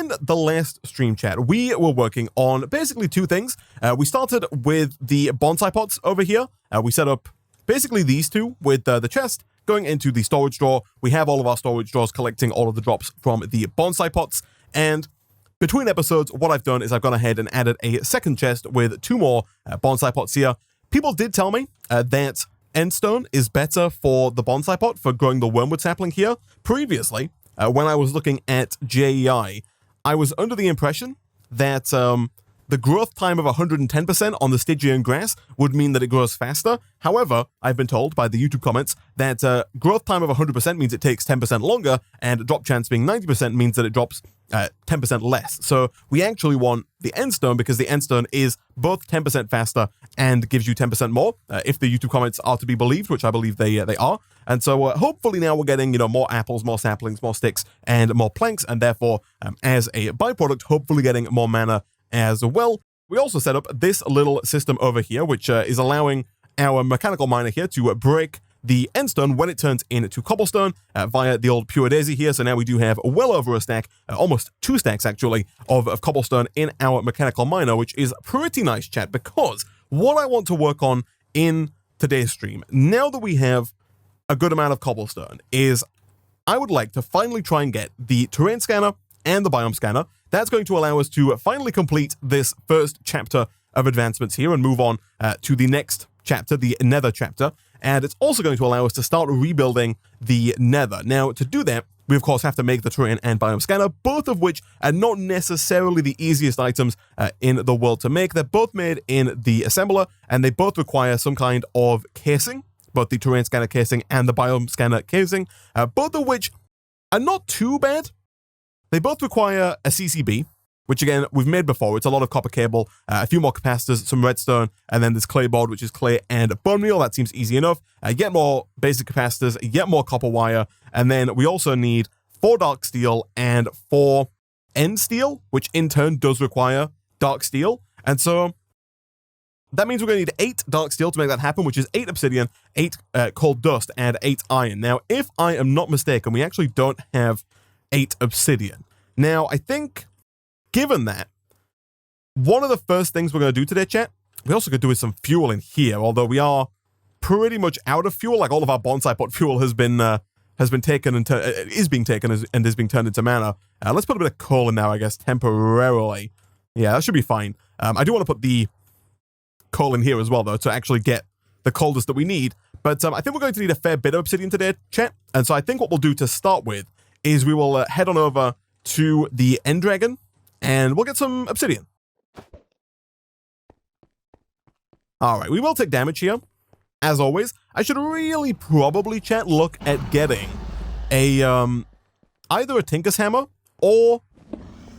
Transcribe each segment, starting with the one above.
in the last stream chat, we were working on basically two things. We started with the bonsai pots over here. We set up basically these two with the chest going into the storage drawer. We have all of our storage drawers collecting all of the drops from the bonsai pots. And between episodes, what I've done is I've gone ahead and added a second chest with two more bonsai pots here. People did tell me that endstone is better for the bonsai pot for growing the wormwood sapling here. Previously, when I was looking at JEI, I was under the impression that the growth time of 110% on the Stygian grass would mean that it grows faster. However, I've been told by the YouTube comments that growth time of 100% means it takes 10% longer, and drop chance being 90% means that it drops 10% less. So we actually want the endstone because the endstone is both 10% faster and gives you 10% more, if the YouTube comments are to be believed, which I believe they are. And so hopefully now we're getting, more apples, more saplings, more sticks, and more planks, and therefore, as a byproduct, hopefully getting more mana as well. We also set up this little system over here, which is allowing our mechanical miner here to break the endstone when it turns into cobblestone via the old pure daisy here. So now we do have well over a stack, almost 2 stacks actually, of cobblestone in our mechanical miner, which is pretty nice, chat, because what I want to work on in today's stream, now that we have a good amount of cobblestone, is I would like to finally try and get the terrain scanner and the biome scanner. That's going to allow us to finally complete this first chapter of advancements here and move on to the next chapter, the Nether chapter. And it's also going to allow us to start rebuilding the Nether. Now, to do that, we of course have to make the terrain and biome scanner, both of which are not necessarily the easiest items in the world to make. They're both made in the assembler, and they both require some kind of casing, both the terrain scanner casing and the biome scanner casing, both of which are not too bad. They both require a CCB, which again, we've made before. It's a lot of copper cable, a few more capacitors, some redstone, and then this clay board, which is clay and bone meal. That seems easy enough. Yet more basic capacitors, yet more copper wire, and then we also need 4 dark steel and 4 end steel, which in turn does require dark steel. And so that means we're going to need 8 dark steel to make that happen, which is 8 obsidian, 8 cold dust, and 8 iron. Now, if I am not mistaken, we actually don't have 8 obsidian. Now, I think, given that, one of the first things we're going to do today, chat, we also could do with some fuel in here, although we are pretty much out of fuel. Like, all of our bonsai pot fuel has been taken and is being taken and is being turned into mana. Let's put a bit of coal in now, I guess, temporarily. Yeah, that should be fine. I do want to put the coal in here as well, though, to actually get the coldest that we need. But I think we're going to need a fair bit of obsidian today, chat. And so I think what we'll do to start with is we will head on over to the End Dragon, and we'll get some obsidian. Alright, we will take damage here. As always, I should really probably, chat, look at getting a, either a Tinker's Hammer or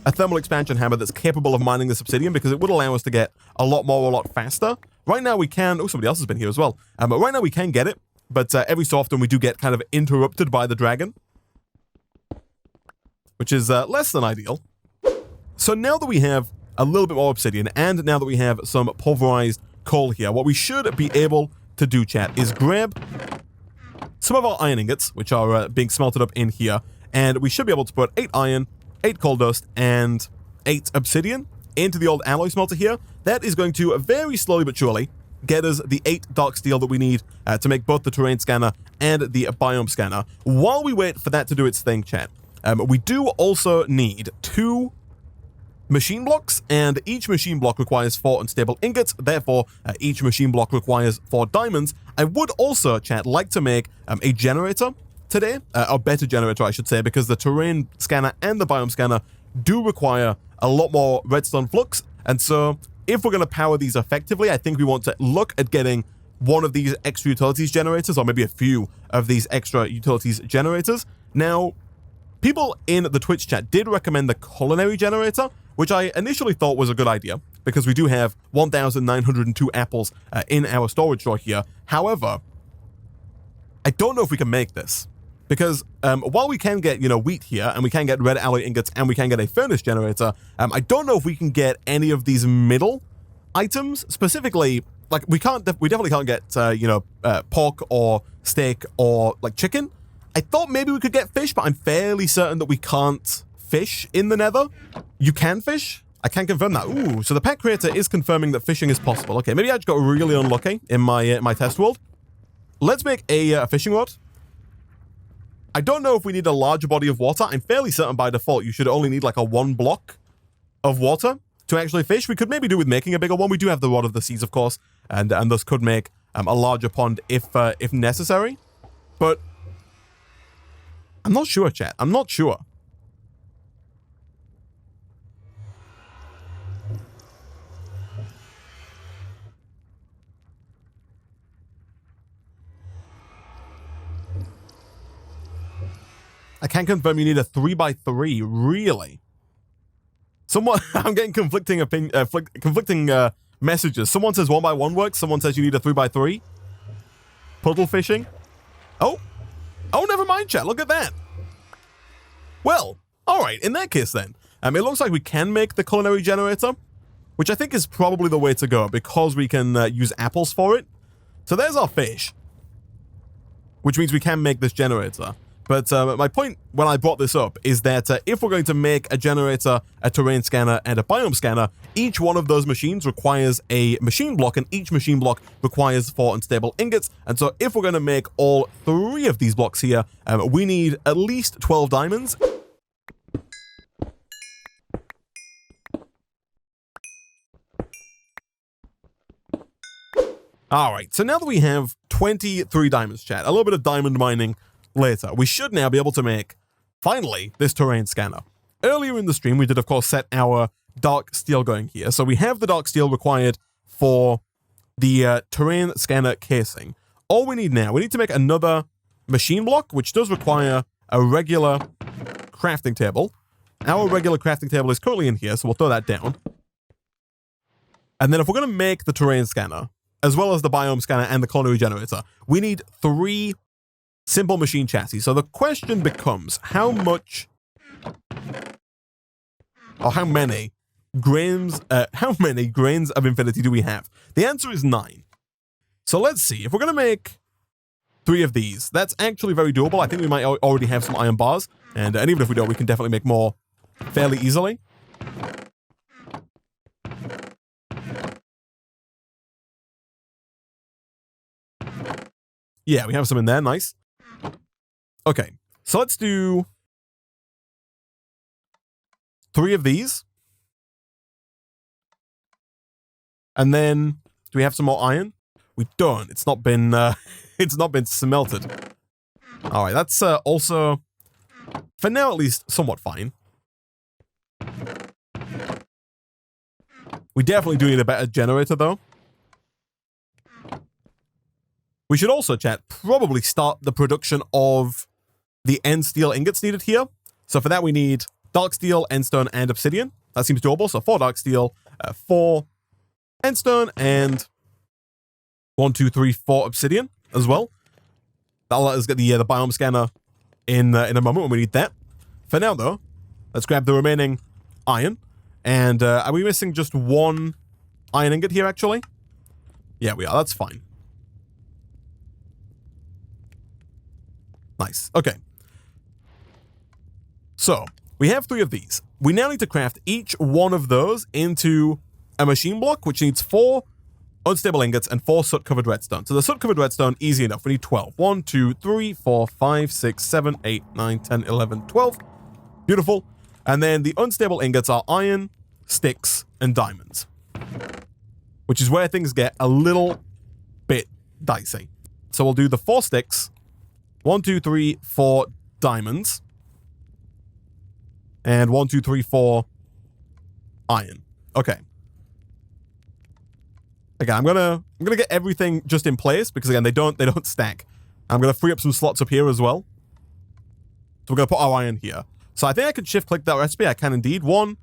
a Thermal Expansion Hammer that's capable of mining this obsidian, because it would allow us to get a lot more, a lot faster. Right now we can, oh, somebody else has been here as well. But right now we can get it, but every so often we do get kind of interrupted by the dragon, which is less than ideal. So now that we have a little bit more obsidian, and now that we have some pulverized coal here, what we should be able to do, chat, is grab some of our iron ingots, which are being smelted up in here, and we should be able to put 8 iron, 8 coal dust, and 8 obsidian into the old alloy smelter here. That is going to very slowly but surely get us the 8 dark steel that we need to make both the terrain scanner and the biome scanner. While we wait for that to do its thing, chat, we do also need 2 machine blocks, and each machine block requires 4 unstable ingots. Therefore, each machine block requires 4 diamonds. I would also, chat, like to make a generator today, a better generator, I should say, because the terrain scanner and the biome scanner do require a lot more redstone flux. And so, if we're going to power these effectively, I think we want to look at getting one of these extra utilities generators, or maybe a few of these extra utilities generators. Now, people in the Twitch chat did recommend the Culinary Generator, which I initially thought was a good idea, because we do have 1,902 apples in our storage drawer here. However, I don't know if we can make this, because while we can get, wheat here, and we can get red alloy ingots, and we can get a furnace generator, I don't know if we can get any of these middle items, specifically, like, we definitely can't get, pork or steak or, like, chicken. I thought maybe we could get fish, but I'm fairly certain that we can't fish in the nether. You can fish. I can confirm that. Ooh, so the pet creator is confirming that fishing is possible. Okay, maybe I just got really unlucky in my test world. Let's make a fishing rod. I don't know if we need a larger body of water. I'm fairly certain by default you should only need like a 1 block of water to actually fish. We could maybe do with making a bigger one. We do have the Rod of the Seas, of course, and thus could make a larger pond if necessary. But I'm not sure, chat. I'm not sure. I can confirm you need a 3x3. Really? Someone, I'm getting conflicting messages. Someone says 1x1 works. Someone says you need a 3x3. Puddle fishing. Oh, never mind, chat. Look at that. Well, all right. In that case, then, it looks like we can make the Culinary Generator, which I think is probably the way to go because we can use apples for it. So there's our fish, which means we can make this generator. But my point when I brought this up is that if we're going to make a generator, a terrain scanner, and a biome scanner, each one of those machines requires a machine block, and each machine block requires 4 unstable ingots. And so if we're going to make all 3 of these blocks here, we need at least 12 diamonds. All right, so now that we have 23 diamonds, chat, a little bit of diamond mining later, we should now be able to make, finally, this terrain scanner. Earlier in the stream, we did, of course, set our dark steel going here. So we have the dark steel required for the terrain scanner casing. All we need now, we need to make another machine block, which does require a regular crafting table. Our regular crafting table is currently in here, so we'll throw that down. And then if we're going to make the terrain scanner, as well as the biome scanner and the culinary generator, we need 3 simple machine chassis. So the question becomes, how much, or how many grains of infinity do we have? The answer is 9. So let's see. If we're going to make 3 of these, that's actually very doable. I think we might already have some iron bars, and even if we don't, we can definitely make more fairly easily. Yeah, we have some in there. Nice. Okay, so let's do 3 of these. And then, do we have some more iron? We don't. It's not been smelted. All right, that's also, for now at least, somewhat fine. We definitely do need a better generator, though. We should also, chat, probably start the production of the end steel ingots needed here. So for that, we need dark steel, endstone, and obsidian. That seems doable. So 4 dark steel, 4 endstone, and 1, 2, 3, 4 obsidian as well. That'll let us get the biome scanner in a moment when we need that. For now, though, let's grab the remaining iron. And are we missing just 1 iron ingot here, actually? Yeah, we are. That's fine. Nice. Okay. So, we have 3 of these. We now need to craft each one of those into a machine block, which needs 4 unstable ingots and 4 soot-covered redstone. So the soot-covered redstone, easy enough. We need 12. 1, 2, 3, 4, 5, 6, 7, 8, 9, 10, 11, 12. Beautiful. And then the unstable ingots are iron, sticks, and diamonds. Which is where things get a little bit dicey. So we'll do the 4 sticks, 1, 2, 3, 4 diamonds, and 1, 2, 3, 4 iron. Okay. Again, I'm gonna get everything just in place because again they don't stack. I'm gonna free up some slots up here as well. So we're gonna put our iron here. So I think I can shift click that recipe. I can indeed. 1,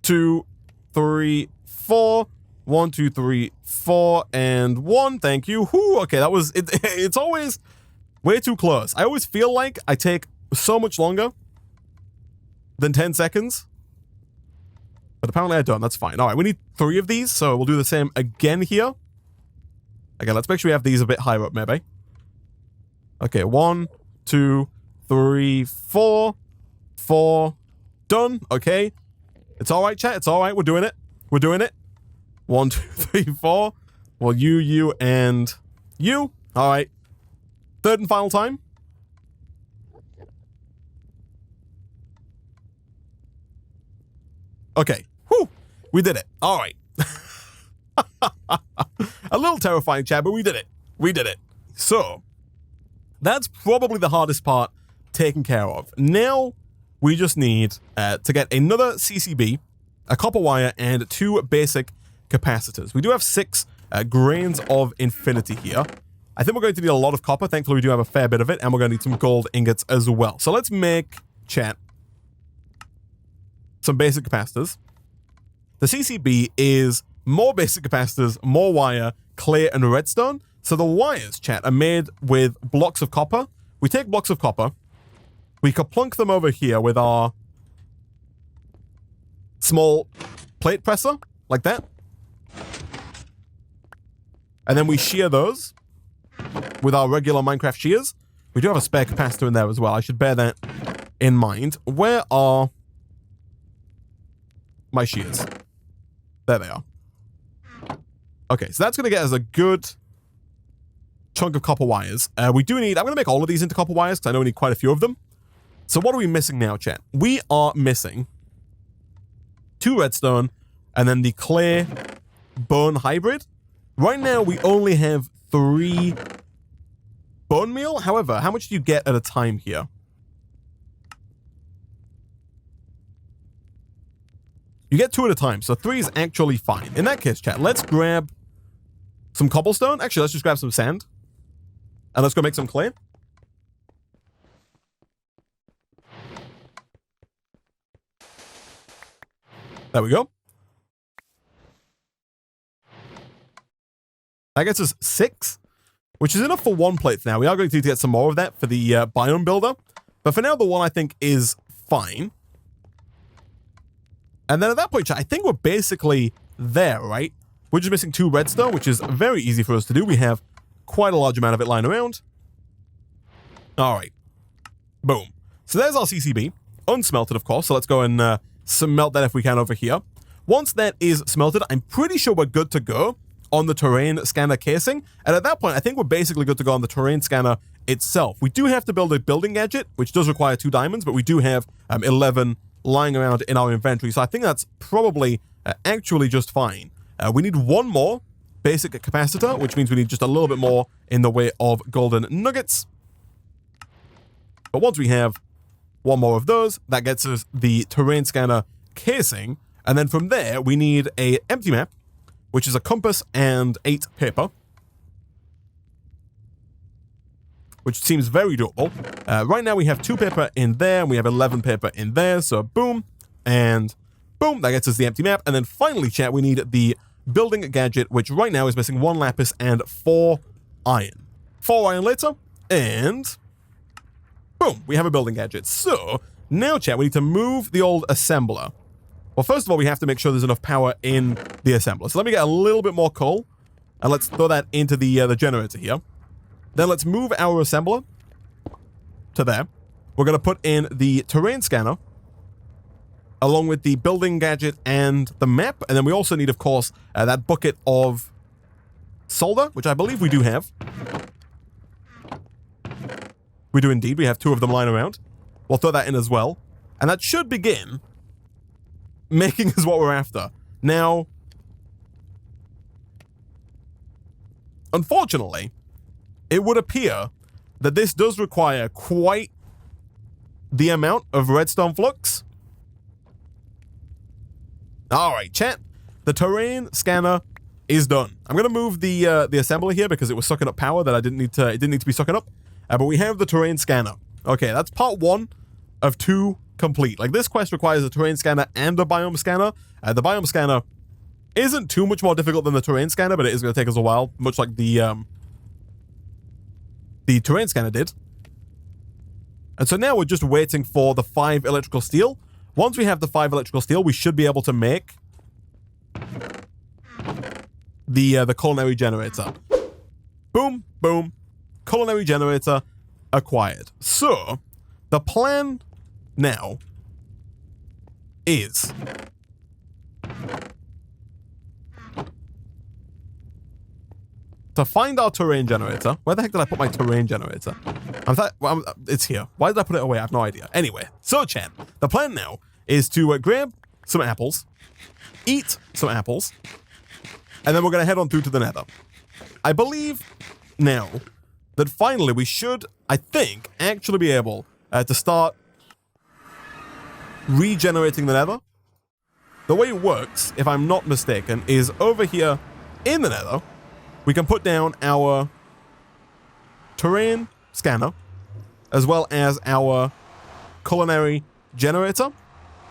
2, 3, 4. 1, 2, 3, 4, and 1. Thank you. Whew, okay, that was it. It's always way too close. I always feel like I take so much longer than 10 seconds. But apparently I don't. That's fine. All right, we need 3 of these, so we'll do the same again here. Okay, let's make sure we have these a bit higher up, maybe. Okay, 1, 2, 3, 4. 4 done. Okay. It's all right, chat. It's all right. We're doing it. We're doing it. 1, 2, 3, 4. Well, you, and you. All right. Third and final time. Okay. Whew. We did it. All right. A little terrifying, chat, but we did it. We did it. So, that's probably the hardest part taken care of. Now, we just need to get another CCB, a copper wire, and 2 basic capacitors. We do have 6 grains of infinity here. I think we're going to need a lot of copper. Thankfully, we do have a fair bit of it, and we're going to need some gold ingots as well. So let's make, chat, some basic capacitors. The CCB is more basic capacitors, more wire, clay, and redstone. So the wires, chat, are made with blocks of copper. We take blocks of copper, we plunk them over here with our small plate presser, like that. And then we shear those with our regular Minecraft shears. We do have a spare capacitor in there as well. I should bear that in mind. Where are my shears? There they are. Okay, so that's going to get us a good chunk of copper wires. We do need... I'm going to make all of these into copper wires because I know we need quite a few of them. So what are we missing now, chat? We are missing 2 redstone and then the clay bone hybrid. Right now, we only have 3 bone meal. However, how much do you get at a time here? You get 2 at a time, so 3 is actually fine. In that case, chat, let's grab some cobblestone. Actually, let's just grab some sand. And let's go make some clay. There we go. That gets us 6, which is enough for 1 plate now. We are going to need to get some more of that for the biome builder. But for now, the 1 I think is fine. And then at that point, chat, I think we're basically there, right? We're just missing 2 redstone, which is very easy for us to do. We have quite a large amount of it lying around. All right. Boom. So there's our CCB. Unsmelted, of course. So let's go and smelt that if we can over here. Once that is smelted, I'm pretty sure we're good to go on the terrain scanner casing. And at that point, I think we're basically good to go on the terrain scanner itself. We do have to build a building gadget, which does require 2 diamonds, but we do have 11 lying around in our inventory. So I think that's probably actually just fine. We need 1 more basic capacitor, which means we need just a little bit more in the way of golden nuggets. But once we have 1 more of those, that gets us the terrain scanner casing. And then from there, we need a empty map, which is a compass and 8 paper, which seems very doable. Right now we have 2 paper in there, and we have 11 paper in there, so boom, and boom, that gets us the empty map. And then finally, chat, we need the building gadget, which right now is missing 1 lapis and 4 iron. 4 iron later, and boom, we have a building gadget. So now, chat, we need to move the old assembler. Well, first of all, we have to make sure there's enough power in the assembler. So let me get a little bit more coal, and let's throw that into the generator here. Then let's move our assembler to there. We're going to put in the terrain scanner, along with the building gadget and the map. And then we also need, of course, that bucket of solder, which I believe we do have. We do indeed. We have 2 of them lying around. We'll throw that in as well. And that should begin making us what we're after. Now, unfortunately, it would appear that this does require quite the amount of redstone flux. All right, chat. The terrain scanner is done. I'm going to move the assembler here because it was sucking up power that it didn't need to be sucking up. But we have the terrain scanner. Okay, that's part 1 of 2 complete. Like, this quest requires a terrain scanner and a biome scanner. The biome scanner isn't too much more difficult than the terrain scanner, but it is going to take us a while, much like the terrain scanner did. And so now we're just waiting for the 5 electrical steel. Once we have the 5 electrical steel, we should be able to make the culinary generator. Boom, boom. Culinary generator acquired. So, the plan now is to find our terrain generator. Where the heck did I put my terrain generator? It's here. Why did I put it away? I have no idea. Anyway, so chat, the plan now is to grab some apples, eat some apples, and then we're going to head on through to the nether. I believe now that finally we should, I think, actually be able to start regenerating the nether. The way it works, if I'm not mistaken, is over here in the nether, we can put down our terrain scanner as well as our culinary generator.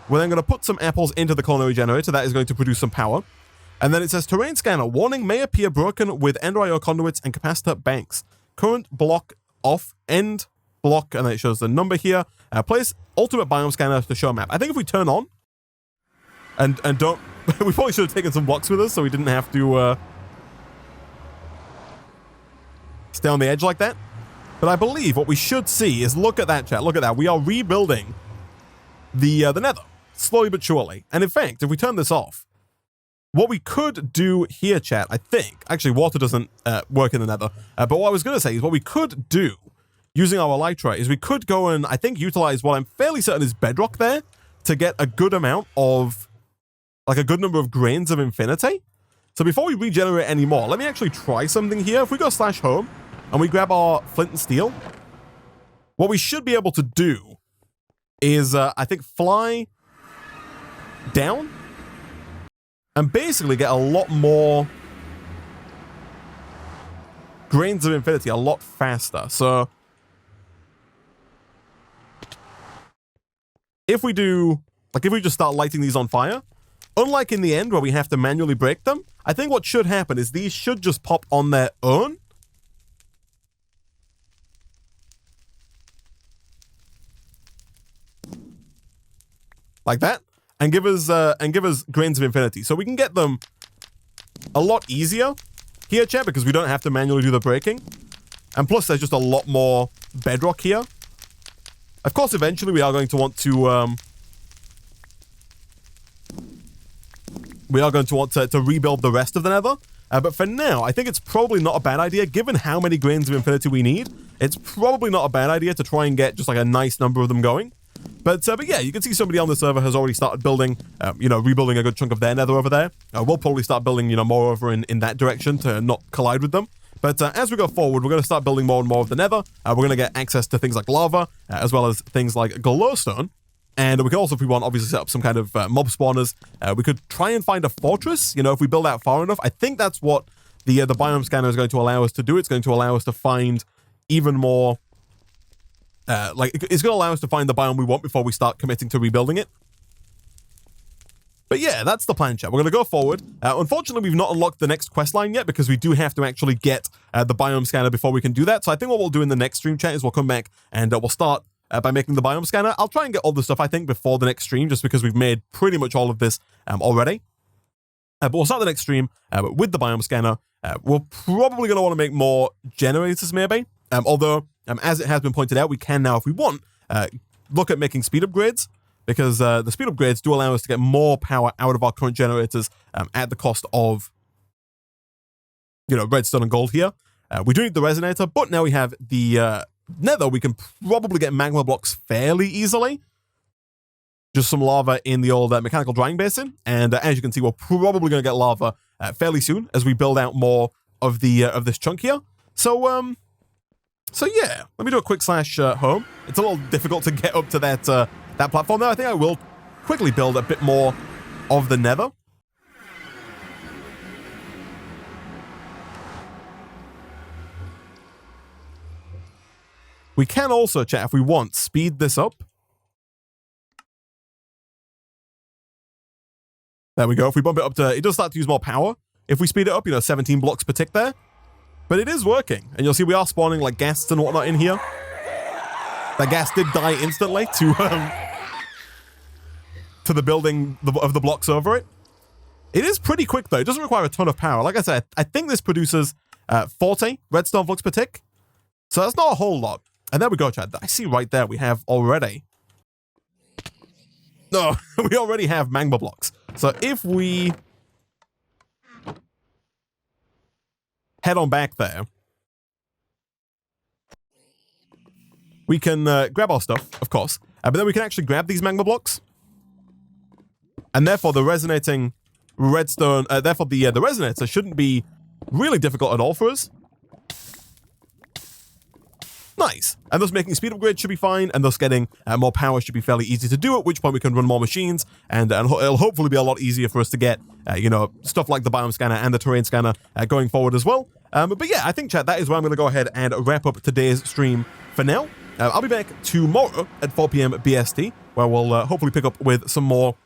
We're then going to put some apples into the culinary generator. That is going to produce some power. And then it says terrain scanner, warning, may appear broken with Ender conduits and capacitor banks. Current block off, end block, and then it shows the number here. Place ultimate biome scanner to show a map. I think if we turn on and don't, we probably should have taken some blocks with us so we didn't have to stay on the edge like that. But I believe what we should see is, look at that, chat, look at that. We are rebuilding the nether, slowly but surely. And in fact, if we turn this off, what we could do here, chat, I think, actually water doesn't work in the nether, but what I was going to say is what we could do using our elytra is we could go and, I think, utilize what I'm fairly certain is bedrock there to get a good amount of, like a good number of grains of infinity. So before we regenerate any more, let me actually try something here. If we go /home and we grab our flint and steel, what we should be able to do is, I think, fly down and basically get a lot more grains of infinity a lot faster. So if we do, like, if we just start lighting these on fire, unlike in the end where we have to manually break them, I think what should happen is these should just pop on their own. Like that. And give us grains of infinity. So we can get them a lot easier here, chat, because we don't have to manually do the breaking. And plus there's just a lot more bedrock here. Of course, eventually we are going to want to rebuild the rest of the nether. But for now, I think it's probably not a bad idea, given how many grains of infinity we need. It's probably not a bad idea to try and get just like a nice number of them going. But yeah, you can see somebody on the server has already started building, rebuilding a good chunk of their nether over there. We'll probably start building, more over in that direction to not collide with them. But as we go forward, we're going to start building more and more of the nether. We're going to get access to things like lava, as well as things like glowstone. And we can also, if we want, obviously set up some kind of mob spawners. We could try and find a fortress, if we build out far enough. I think that's what the biome scanner is going to allow us to do. It's going to allow us to find even more... it's going to allow us to find the biome we want before we start committing to rebuilding it. But yeah, that's the plan, chat. We're going to go forward. Unfortunately, we've not unlocked the next quest line yet because we do have to actually get the biome scanner before we can do that. So I think what we'll do in the next stream, chat, is we'll come back and we'll start by making the biome scanner. I'll try and get all the stuff, I think, before the next stream, just because we've made pretty much all of this already. But we'll start the next stream with the biome scanner. We're probably going to want to make more generators, maybe. Although, as it has been pointed out, we can now, if we want, look at making speed upgrades, because the speed upgrades do allow us to get more power out of our current generators at the cost of, redstone and gold here. We do need the resonator, but now we have the nether. We can probably get magma blocks fairly easily. Just some lava in the old mechanical drying basin, and as you can see, we're probably going to get lava fairly soon as we build out more of the of this chunk here. So yeah, let me do a quick /home. It's a little difficult to get up to that that platform there. I think I will quickly build a bit more of the nether. We can also, chat, if we want, speed this up. There we go. If we bump it up to, it does start to use more power. If we speed it up, 17 blocks per tick there. But it is working. And you'll see we are spawning like ghasts and whatnot in here. That ghast did die instantly to the building of the blocks over it. It is pretty quick though. It doesn't require a ton of power. Like I said, I think this produces 40 redstone flux per tick. So that's not a whole lot. And there we go, Chad. I see right there we have already No, we already have magma blocks. So if we head on back there, we can grab our stuff, of course, but then we can actually grab these magma blocks. And therefore, the resonating redstone, therefore the resonator shouldn't be really difficult at all for us. Nice. And thus making speed upgrades should be fine, and thus getting more power should be fairly easy to do, at which point we can run more machines, and it'll hopefully be a lot easier for us to get, you know, stuff like the biome scanner and the terrain scanner going forward as well. But yeah, I think, chat, that is where I'm going to go ahead and wrap up today's stream for now. I'll be back tomorrow at 4 p.m. BST, where we'll hopefully pick up with some more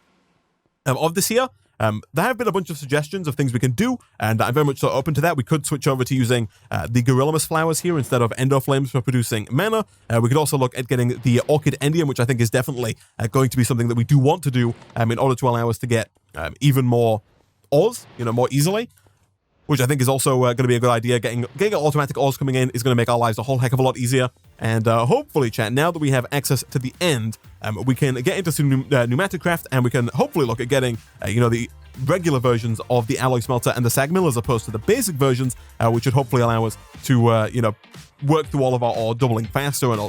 of this here. There have been a bunch of suggestions of things we can do, and I'm very much so open to that. We could switch over to using the Gorillamus flowers here instead of Endo Flames for producing mana. We could also look at getting the Orchid Endium, which I think is definitely going to be something that we do want to do in order to allow us to get even more ores, you know, more easily, which I think is also going to be a good idea. Getting automatic ores coming in is going to make our lives a whole heck of a lot easier. And hopefully, chat, now that we have access to the end, we can get into some pneumatic craft, and we can hopefully look at getting, you know, the regular versions of the alloy smelter and the sag mill as opposed to the basic versions, which should hopefully allow us to, you know, work through all of our ore doubling faster and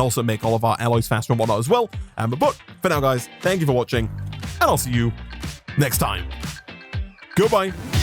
also make all of our alloys faster and whatnot as well. But for now, guys, thank you for watching, and I'll see you next time. Goodbye.